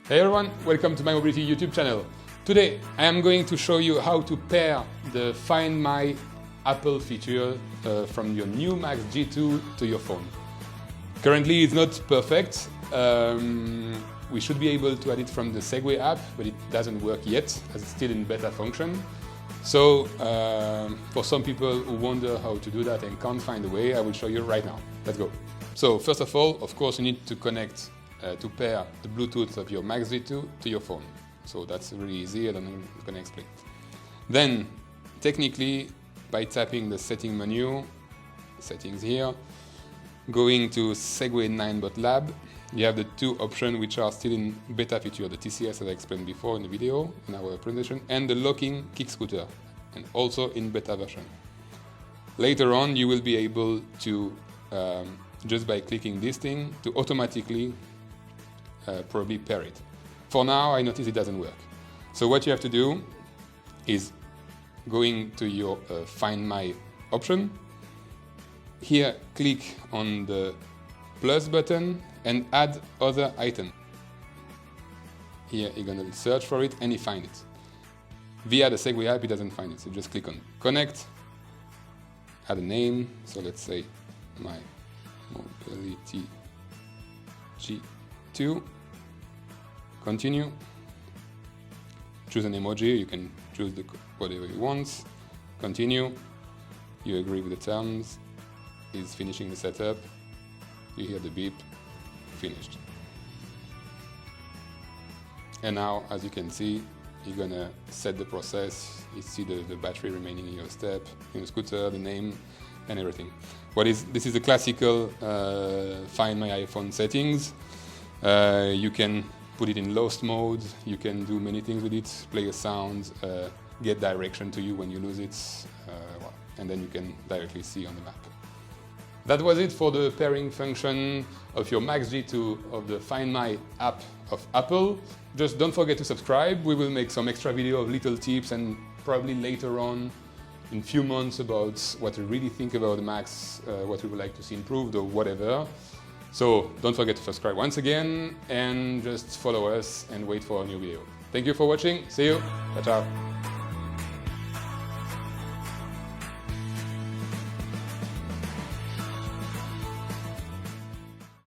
Hey everyone, welcome to my mobility YouTube channel. Today I am going to show you how to pair the Find My Apple feature from your new Max G2 to your phone. Currently it's not perfect. We should be able to add it from the Segway app, but it doesn't work yet as it's still in beta function. So for some people who wonder how to do that and can't find a way, I will show you right now. Let's go. So first of all, of course, you need to connect to pair the Bluetooth of your Max G2 to your phone. So that's really easy, I'm going to explain. Then, technically, by tapping the setting menu, settings here, going to Segway Ninebot Lab, you have the two options which are still in beta feature, the TCS as I explained before in the video, in our presentation, and the locking kick scooter, and also in beta version. Later on, you will be able to, just by clicking this thing, to automatically probably pair it. For now, I notice it doesn't work. So what you have to do is going to your Find My option. Here, click on the plus button and add other item. Here, you're going to search for it and you find it. Via the Segway app, it doesn't find it. So just click on Connect, add a name. So let's say my Mobility G2. Continue. Choose an emoji, you can choose whatever you want. Continue. You agree with the terms. It's finishing the setup. You hear the beep. Finished. And now, as you can see, you're gonna set the process. You see the battery remaining in your step, in the scooter, the name, and everything. This is the classical Find My iPhone settings. You can put it in lost mode, you can do many things with it, play a sound, get direction to you when you lose it, and then you can directly see on the map. That was it for the pairing function of your Max G2 of the Find My app of Apple. Just don't forget to subscribe. We will make some extra video of little tips and probably later on in a few months about what we really think about the Max, what we would like to see improved or whatever. So don't forget to subscribe once again and just follow us and wait for a new video. Thank you for watching. See you. Ciao, ciao.